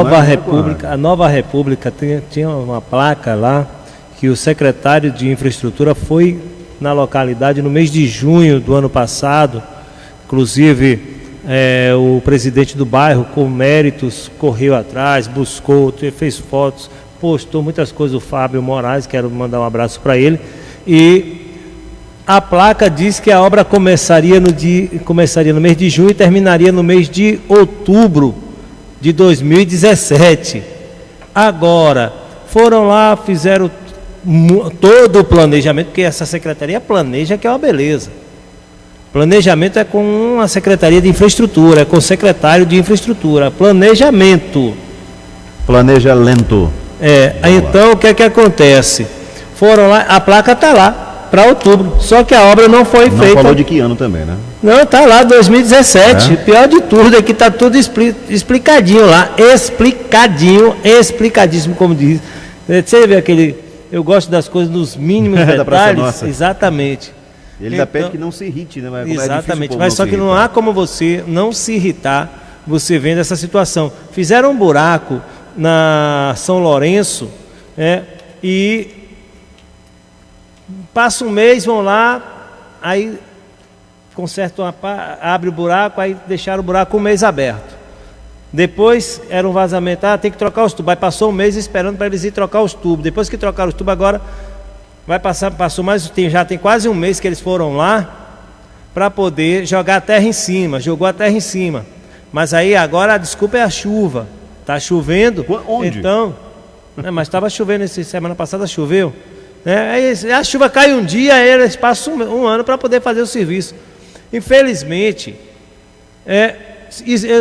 A Nova República tinha uma placa lá que o secretário de Infraestrutura foi na localidade no mês de junho do ano passado. Inclusive, o presidente do bairro, com méritos, correu atrás, buscou, fez fotos, postou muitas coisas. O Fábio Moraes, quero mandar um abraço para ele. E a placa diz que a obra começaria no mês de junho e terminaria no mês de outubro de 2017. Agora, foram lá, fizeram todo o planejamento, porque essa secretaria planeja, que é uma beleza. Planejamento é com a Secretaria de Infraestrutura, é com o secretário de Infraestrutura. Planejamento. Planeja lento. Então o que é que acontece? Foram lá, a placa está lá para outubro, só que a obra não foi feita. Não falou de que ano também, né? Não, está lá, 2017. Pior de tudo é que está tudo explicadinho lá, explicadíssimo, como diz. Você vê aquele, eu gosto das coisas nos mínimos detalhes. Exatamente. Ele ainda pede que não se irrite, né? Mas exatamente, mas só que não há como você não se irritar, você vendo essa situação. Fizeram um buraco na São Lourenço, e passa um mês, vão lá, aí consertam abre o buraco, aí deixaram o buraco um mês aberto. Depois era um vazamento, tem que trocar os tubos. Aí passou um mês esperando para eles ir trocar os tubos. Depois que trocaram os tubos, agora passou mais, já tem quase um mês que eles foram lá para poder jogar a terra em cima. Jogou a terra em cima. Mas aí agora a desculpa é a chuva. Está chovendo. Onde? Então, mas estava chovendo, semana passada choveu. Aí a chuva cai um dia, aí eles passam um ano para poder fazer o serviço. Infelizmente,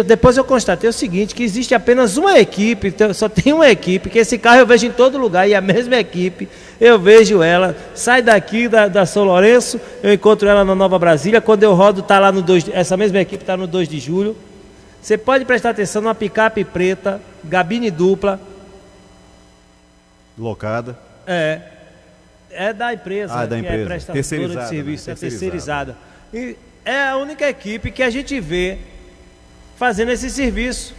depois eu constatei o seguinte, que existe apenas uma equipe, só tem uma equipe, que esse carro eu vejo em todo lugar, e a mesma equipe, eu vejo ela, sai daqui da São Lourenço, eu encontro ela na Nova Brasília, quando eu rodo está lá no 2, essa mesma equipe está no 2 de julho. Você pode prestar atenção numa picape preta, gabine dupla. Locada. É da empresa, da empresa. É prestadora de serviço, né? é terceirizada. E é a única equipe que a gente vê fazendo esse serviço.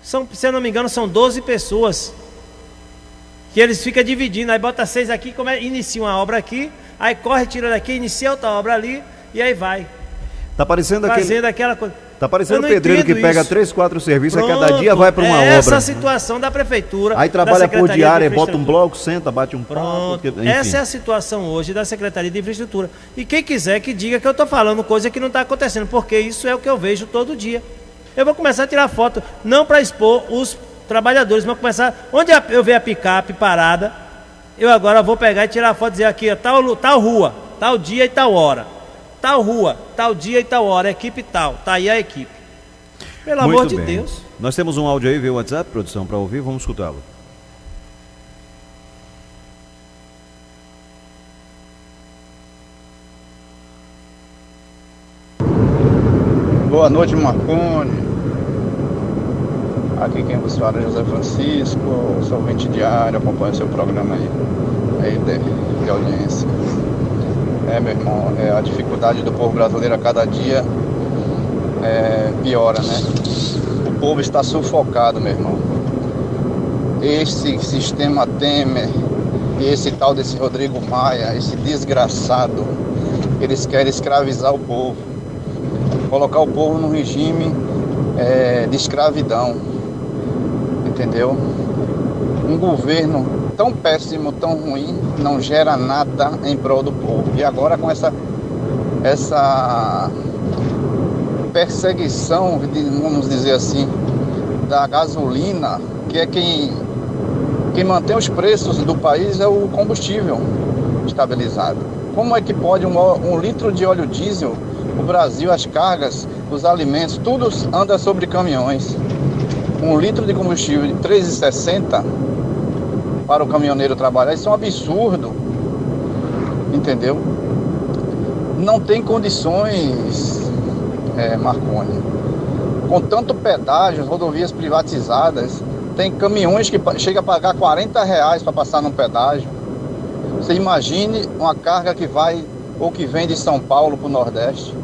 Se eu não me engano, são 12 pessoas que eles ficam dividindo. Aí bota 6 aqui, inicia uma obra aqui, aí corre, tira daqui, inicia outra obra ali, e aí vai. Tá parecendo aquela coisa. Tá parecendo o pedreiro que pega 3, 4 serviços, Pronto, cada dia vai para uma obra. Essa situação da prefeitura. Aí trabalha por diária, bota um bloco, senta, bate um pronto. Essa é a situação hoje da Secretaria de Infraestrutura. E quem quiser que diga que eu estou falando coisa que não está acontecendo, porque isso é o que eu vejo todo dia. Eu vou começar a tirar foto, não para expor os trabalhadores, mas começar. Onde eu ver a picape parada, eu agora vou pegar e tirar foto e dizer aqui, tal rua, tal dia e tal hora. Tal rua, tal dia e tal hora, equipe tal, tá aí a equipe. Pelo amor de Deus. Nós temos um áudio aí, via WhatsApp, produção, para ouvir, vamos escutá-lo. Boa noite, Marconi. Aqui quem vos fala é José Francisco, sou ouvinte diário, acompanho seu programa aí de audiência. Meu irmão, a dificuldade do povo brasileiro a cada dia piora, né? O povo está sufocado, meu irmão. Esse sistema Temer e esse tal desse Rodrigo Maia, esse desgraçado, eles querem escravizar o povo, colocar o povo num regime de escravidão, entendeu? Um governo tão péssimo, tão ruim, não gera nada em prol do povo. E agora com essa perseguição, vamos dizer assim, da gasolina, que é quem mantém os preços do país, é o combustível estabilizado. Como é que pode um litro de óleo diesel, o Brasil, as cargas, os alimentos, tudo anda sobre caminhões. Um litro de combustível de R$ 3,60 para o caminhoneiro trabalhar, isso é um absurdo, entendeu? Não tem condições, Marconi. Com tanto pedágio, rodovias privatizadas, tem caminhões que chegam a pagar R$40 para passar num pedágio. Você imagine uma carga que vai ou que vem de São Paulo para o Nordeste,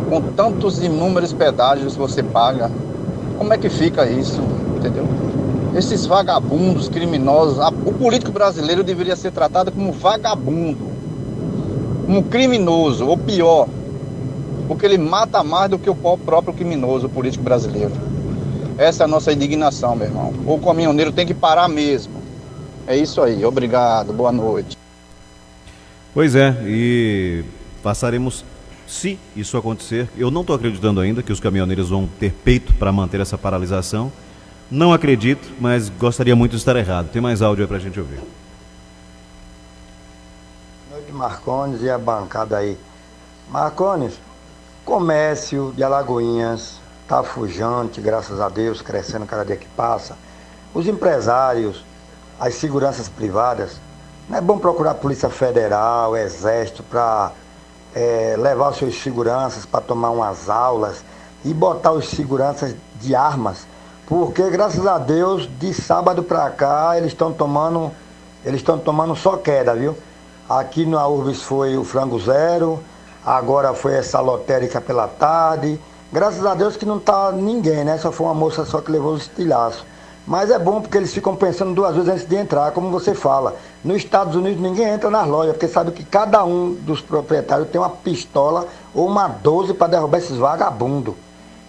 com tantos inúmeros pedágios que você paga. Como é que fica isso, entendeu? Esses vagabundos, criminosos, o político brasileiro deveria ser tratado como vagabundo, como criminoso, ou pior, porque ele mata mais do que o próprio criminoso, o político brasileiro. Essa é a nossa indignação, meu irmão. O caminhoneiro tem que parar mesmo. É isso aí, obrigado, boa noite. Pois é, e passaremos, se isso acontecer, eu não estou acreditando ainda que os caminhoneiros vão ter peito para manter essa paralisação. Não acredito, mas gostaria muito de estar errado. Tem mais áudio aí pra gente ouvir. Noite, Marcones e a bancada aí. Marcones, comércio de Alagoinhas está fujante, graças a Deus, crescendo cada dia que passa. Os empresários as seguranças privadas, não é bom procurar a Polícia Federal, Exército, para levar os seus seguranças para tomar umas aulas e botar os seguranças de armas, porque graças a Deus, de sábado para cá, eles estão tomando só queda, viu? Aqui na Urbis foi o frango zero, agora foi essa lotérica pela tarde. Graças a Deus que não tá ninguém, né? Só foi uma moça só que levou os estilhaços. Mas é bom porque eles ficam pensando 2 vezes antes de entrar, como você fala. Nos Estados Unidos ninguém entra nas lojas, porque sabe que cada um dos proprietários tem uma pistola ou uma 12 para derrubar esses vagabundos,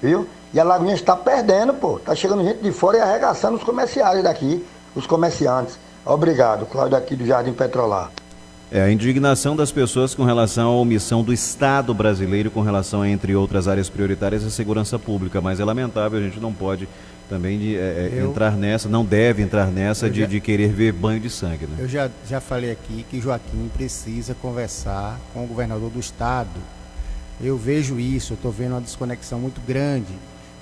viu? E a Alagoinhas está perdendo, pô. Tá chegando gente de fora e arregaçando os comerciários daqui, os comerciantes. Obrigado, Cláudio aqui do Jardim Petrolar. A indignação das pessoas com relação à omissão do Estado brasileiro com relação a, entre outras áreas prioritárias, a segurança pública, mas é lamentável, a gente não pode também entrar nessa, não deve entrar nessa de querer ver banho de sangue. Né? Eu já falei aqui que Joaquim precisa conversar com o governador do Estado. Eu vejo isso, eu estou vendo uma desconexão muito grande.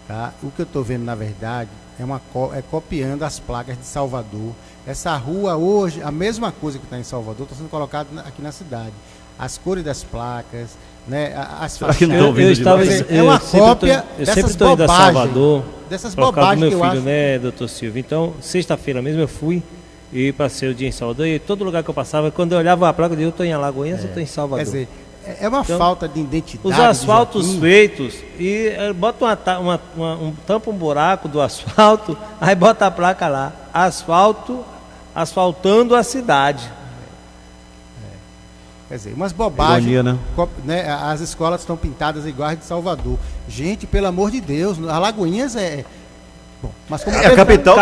Tá? O que eu estou vendo, na verdade, é copiando as placas de Salvador. Essa rua hoje, a mesma coisa que está em Salvador, está sendo colocada aqui na cidade. As cores das placas, né? As faixas. É uma cópia dessas bobagens. Dessas bobagens meu que eu filho, acho. Né, doutor Silvio? Então, sexta-feira mesmo eu fui e passei o dia em Salvador e todo lugar que eu passava, quando eu olhava a placa, eu dizia, eu estou em Alagoinhas, eu estou em Salvador. Quer dizer, é uma falta de identidade. Os asfaltos feitos e bota tampa um buraco do asfalto, aí bota a placa lá, asfaltando a cidade. Quer dizer, umas bobagens. Ironia, né? As escolas estão pintadas iguais de Salvador. Gente, pelo amor de Deus, Alagoinhas Bom, mas como a capital,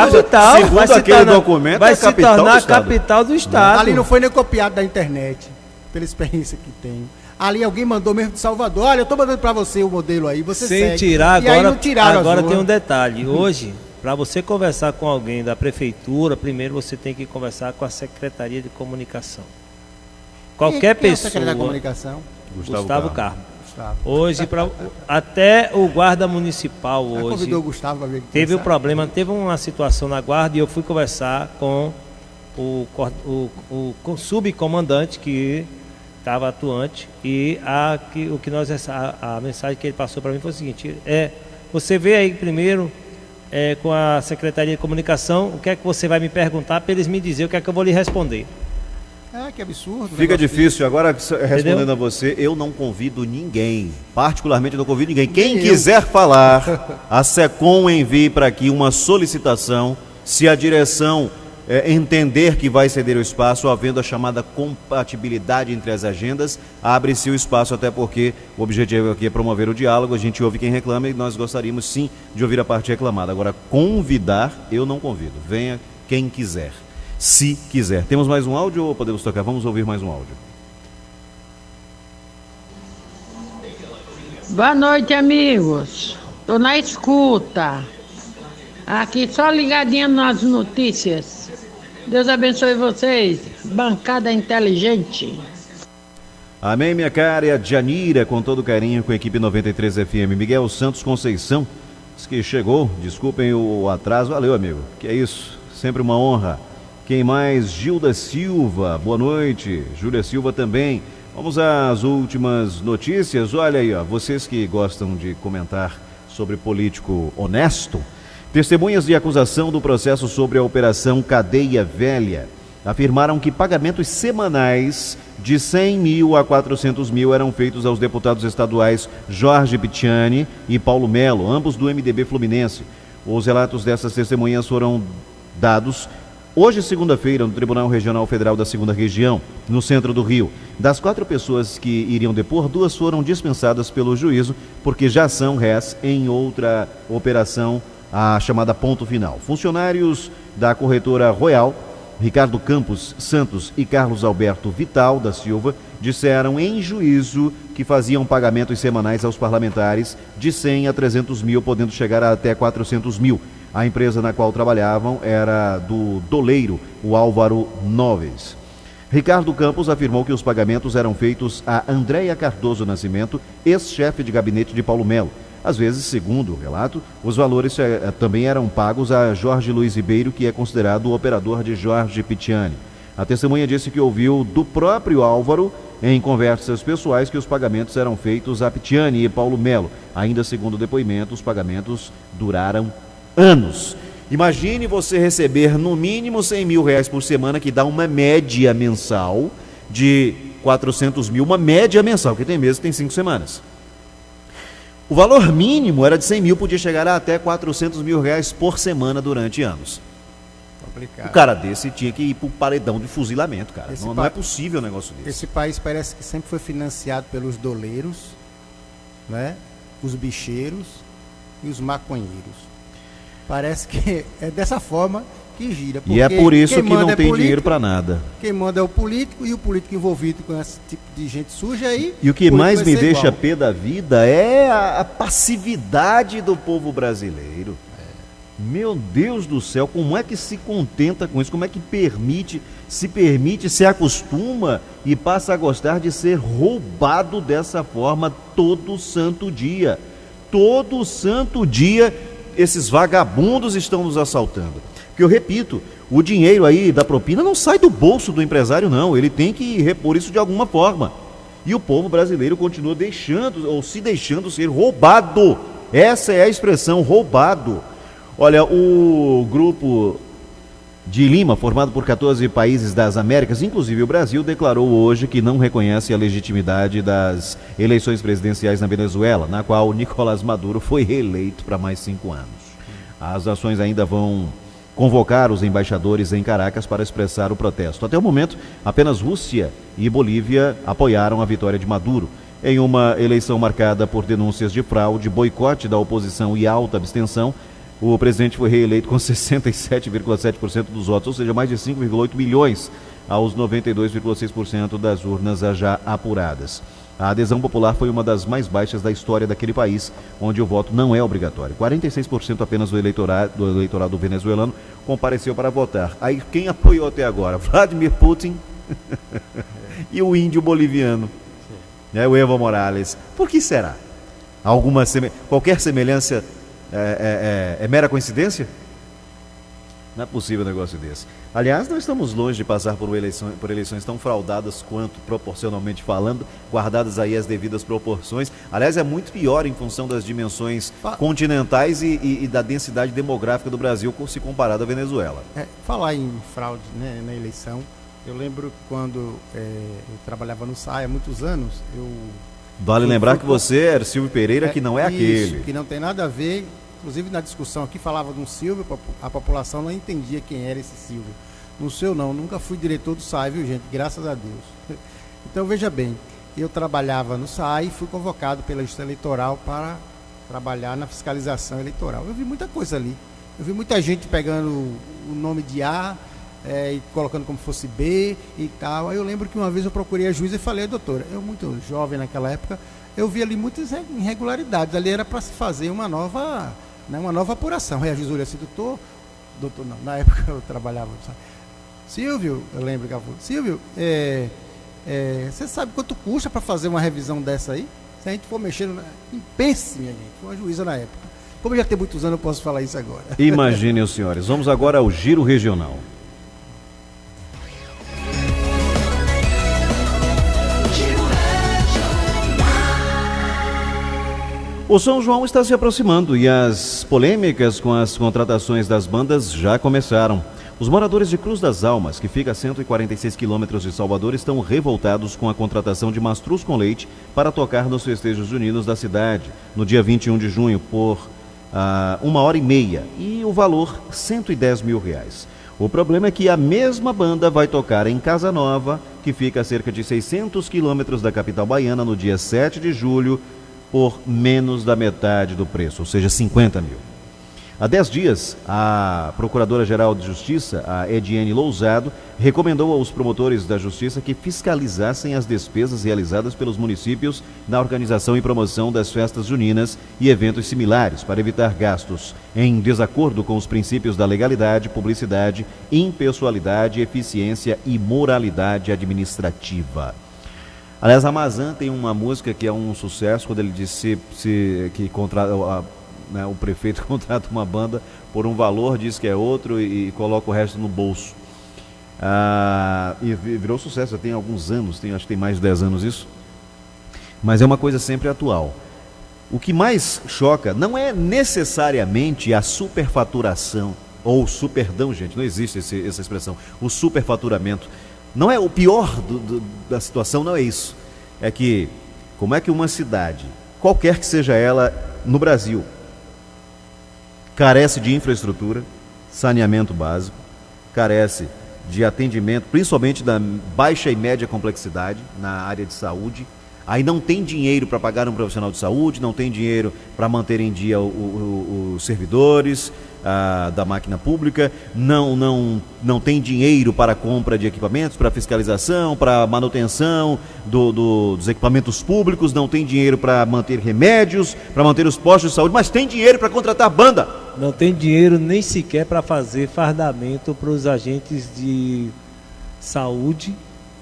segundo aquele documento, vai se tornar a capital do estado. Ali não foi nem copiado da internet, pela experiência que tenho. Ali alguém mandou mesmo de Salvador. Olha, eu estou mandando para você o modelo aí, você sem segue. Tirar e agora, aí não tiraram agora tem um detalhe. Hoje, para você conversar com alguém da prefeitura, primeiro você tem que conversar com a Secretaria de Comunicação. Qualquer pessoa. É a Secretaria da Comunicação? Gustavo Carmo. Hoje, até o guarda municipal hoje convidou o Gustavo para ver que teve um problema, teve uma situação na guarda e eu fui conversar com o subcomandante que estava atuante e a mensagem que ele passou para mim foi o seguinte: você vê aí primeiro com a Secretaria de Comunicação o que é que você vai me perguntar para eles me dizer o que é que eu vou lhe responder. Que absurdo. Fica difícil. Agora, respondendo a você, eu não convido ninguém. Particularmente, eu não convido ninguém. Quem quiser falar, a SECOM envie para aqui uma solicitação. Se a direção entender que vai ceder o espaço, havendo a chamada compatibilidade entre as agendas, abre-se o espaço, até porque o objetivo aqui é promover o diálogo. A gente ouve quem reclama e nós gostaríamos sim de ouvir a parte reclamada. Agora, convidar, eu não convido. Venha quem quiser. Se quiser. Temos mais um áudio ou podemos tocar? Vamos ouvir mais um áudio. Boa noite, amigos. Tô na escuta. Aqui só ligadinha nas notícias. Deus abençoe vocês. Bancada inteligente. Amém, minha cara. E a Janira, com todo carinho, com a equipe 93 FM. Miguel Santos Conceição, diz que chegou. Desculpem o atraso. Valeu, amigo. Que é isso. Sempre uma honra. Quem mais? Gilda Silva, boa noite. Júlia Silva também. Vamos às últimas notícias. Olha aí, vocês que gostam de comentar sobre político honesto. Testemunhas de acusação do processo sobre a Operação Cadeia Velha afirmaram que pagamentos semanais de 100 mil a 400 mil eram feitos aos deputados estaduais Jorge Picciani e Paulo Melo, ambos do MDB Fluminense. Os relatos dessas testemunhas foram dados hoje, segunda-feira, no Tribunal Regional Federal da 2ª Região, no centro do Rio. Das 4 pessoas que iriam depor, 2 foram dispensadas pelo juízo, porque já são réis em outra operação, a chamada Ponto Final. Funcionários da corretora Royal, Ricardo Campos Santos e Carlos Alberto Vital da Silva, disseram em juízo que faziam pagamentos semanais aos parlamentares de 100 a 300 mil, podendo chegar a até 400 mil. A empresa na qual trabalhavam era do doleiro, o Álvaro Noves. Ricardo Campos afirmou que os pagamentos eram feitos a Andréia Cardoso Nascimento, ex-chefe de gabinete de Paulo Melo. Às vezes, segundo o relato, os valores também eram pagos a Jorge Luiz Ribeiro, que é considerado o operador de Jorge Pitiani. A testemunha disse que ouviu do próprio Álvaro, em conversas pessoais, que os pagamentos eram feitos a Pitiani e Paulo Melo. Ainda segundo o depoimento, os pagamentos duraram anos. Imagine você receber no mínimo R$100 mil por semana, que dá uma média mensal de 400 mil, uma média mensal, que tem meses que tem 5 semanas. O valor mínimo era de 100 mil, podia chegar a até 400 mil reais por semana durante anos. Complicado. O cara desse tinha que ir para o paredão de fuzilamento, cara. Não é possível um negócio desse. Esse país parece que sempre foi financiado pelos doleiros, né? Os bicheiros e os maconheiros. Parece que é dessa forma que gira. E é por isso que não tem dinheiro para nada. Quem manda é o político, e o político envolvido com esse tipo de gente suja aí. E o que mais me deixa pé da vida é a passividade do povo brasileiro. Meu Deus do céu, como é que se contenta com isso? Como é que se acostuma e passa a gostar de ser roubado dessa forma todo santo dia? Todo santo dia esses vagabundos estão nos assaltando. Porque eu repito, o dinheiro aí da propina não sai do bolso do empresário, não. Ele tem que repor isso de alguma forma. E o povo brasileiro continua se deixando ser roubado. Essa é a expressão, roubado. Olha, o grupo de Lima, formado por 14 países das Américas, inclusive o Brasil, declarou hoje que não reconhece a legitimidade das eleições presidenciais na Venezuela, na qual Nicolás Maduro foi reeleito para mais 5 anos. As ações ainda vão convocar os embaixadores em Caracas para expressar o protesto. Até o momento, apenas Rússia e Bolívia apoiaram a vitória de Maduro. Em uma eleição marcada por denúncias de fraude, boicote da oposição e alta abstenção, o presidente foi reeleito com 67,7% dos votos, ou seja, mais de 5,8 milhões aos 92,6% das urnas já apuradas. A adesão popular foi uma das mais baixas da história daquele país, onde o voto não é obrigatório. 46% apenas do eleitorado venezuelano compareceu para votar. Aí quem apoiou até agora? Vladimir Putin e o índio boliviano, né, o Evo Morales. Por que será? Qualquer semelhança é mera coincidência? Não é possível um negócio desse. Aliás, nós estamos longe de passar por eleições tão fraudadas quanto, proporcionalmente falando, guardadas aí as devidas proporções. Aliás, é muito pior em função das dimensões continentais e da densidade demográfica do Brasil se comparado à Venezuela. Falar em fraude, né, na eleição, eu lembro quando eu trabalhava no SAI há muitos anos, Vale lembrar que você era Silvio Pereira, que não é aquele. Que não tem nada a ver. Inclusive na discussão aqui falava de um Silvio, a população não entendia quem era esse Silvio. No seu não, nunca fui diretor do SAI, viu gente? Graças a Deus. Então veja bem, eu trabalhava no SAI e fui convocado pela Justiça Eleitoral para trabalhar na fiscalização eleitoral. Eu vi muita coisa ali. Eu vi muita gente pegando o nome de A e colocando como fosse B e tal. Aí eu lembro que uma vez eu procurei a juíza e falei, doutora, eu muito jovem naquela época, eu vi ali muitas irregularidades. Ali era para se fazer uma nova apuração. Aí a juíza olhou assim, doutor não, na época eu trabalhava, sabe? Silvio, eu lembro que ela falou, Silvio, você sabe quanto custa para fazer uma revisão dessa aí? Se a gente for mexendo, pense, minha gente, foi uma juíza na época. Como já tem muitos anos, eu posso falar isso agora. Imaginem os senhores. Vamos agora ao Giro Regional. O São João está se aproximando e as polêmicas com as contratações das bandas já começaram. Os moradores de Cruz das Almas, que fica a 146 quilômetros de Salvador, estão revoltados com a contratação de Mastruz com Leite para tocar nos festejos juninos da cidade, no dia 21 de junho, por 1h30, e o valor R$110 mil. O problema é que a mesma banda vai tocar em Casa Nova, que fica a cerca de 600 quilômetros da capital baiana, no dia 7 de julho, por menos da metade do preço, ou seja, 50 mil. Há 10 dias, a Procuradora-Geral de Justiça, a Ediene Lousado, recomendou aos promotores da Justiça que fiscalizassem as despesas realizadas pelos municípios na organização e promoção das festas juninas e eventos similares, para evitar gastos em desacordo com os princípios da legalidade, publicidade, impessoalidade, eficiência e moralidade administrativa. Aliás, a Amazon tem uma música que é um sucesso, quando ele disse que né, o prefeito contrata uma banda por um valor, diz que é outro e coloca o resto no bolso. E virou sucesso, já tem alguns anos, acho que tem mais de 10 anos isso. Mas é uma coisa sempre atual. O que mais choca não é necessariamente a superfaturação, ou superdão, gente, não existe essa expressão, o superfaturamento. Não é o pior da situação, não é isso. É que, como é que uma cidade, qualquer que seja ela no Brasil, carece de infraestrutura, saneamento básico, carece de atendimento, principalmente da baixa e média complexidade na área de saúde, aí não tem dinheiro para pagar um profissional de saúde, não tem dinheiro para manter em dia os servidores da máquina pública, não tem dinheiro para a compra de equipamentos, para fiscalização, para manutenção dos equipamentos públicos, não tem dinheiro para manter remédios, para manter os postos de saúde, mas tem dinheiro para contratar banda. Não tem dinheiro nem sequer para fazer fardamento para os agentes de saúde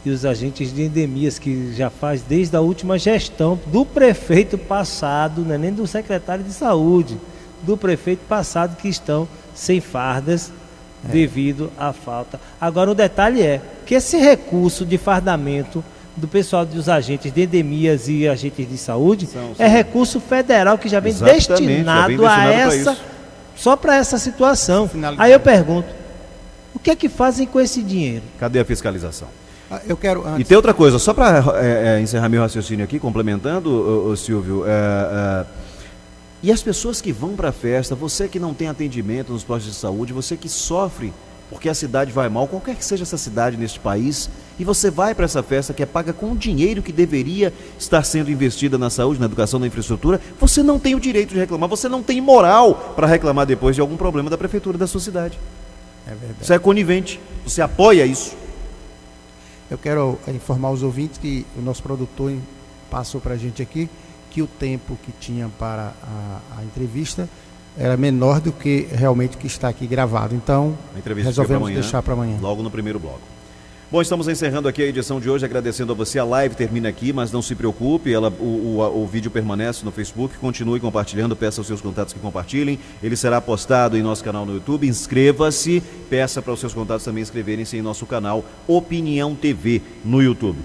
e os agentes de endemias, que já faz desde a última gestão do prefeito passado, não é nem do secretário de saúde, do prefeito passado, que estão sem fardas devido à falta. Agora, o detalhe é que esse recurso de fardamento do pessoal dos agentes de endemias e agentes de saúde é recurso federal que já vem destinado só para essa situação. Aí eu pergunto, o que é que fazem com esse dinheiro? Cadê a fiscalização? Eu quero antes... E tem outra coisa, só para encerrar meu raciocínio aqui, complementando, Silvio, e as pessoas que vão para a festa, você que não tem atendimento nos postos de saúde, você que sofre porque a cidade vai mal, qualquer que seja essa cidade neste país, e você vai para essa festa que é paga com o dinheiro que deveria estar sendo investida na saúde, na educação, na infraestrutura, você não tem o direito de reclamar, você não tem moral para reclamar depois de algum problema da prefeitura da sua cidade. É verdade. Você é conivente, você apoia isso. Eu quero informar os ouvintes que o nosso produtor passou para a gente aqui que o tempo que tinha para a entrevista era menor do que realmente que está aqui gravado. Então, resolvemos deixar para amanhã. Logo no primeiro bloco. Bom, estamos encerrando aqui a edição de hoje, agradecendo a você. A live termina aqui, mas não se preocupe, o vídeo permanece no Facebook. Continue compartilhando, peça aos seus contatos que compartilhem. Ele será postado em nosso canal no YouTube. Inscreva-se, peça para os seus contatos também inscreverem-se em nosso canal Opinião TV no YouTube.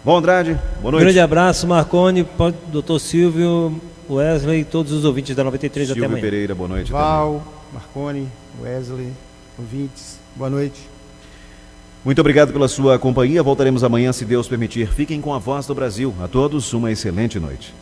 Bom, Andrade, boa noite. Um grande abraço, Marconi, doutor Silvio, Wesley e todos os ouvintes da 93. Silvio até amanhã. Pereira, boa noite. Val, Marconi, Wesley, ouvintes, boa noite. Muito obrigado pela sua companhia. Voltaremos amanhã, se Deus permitir. Fiquem com a Voz do Brasil. A todos, uma excelente noite.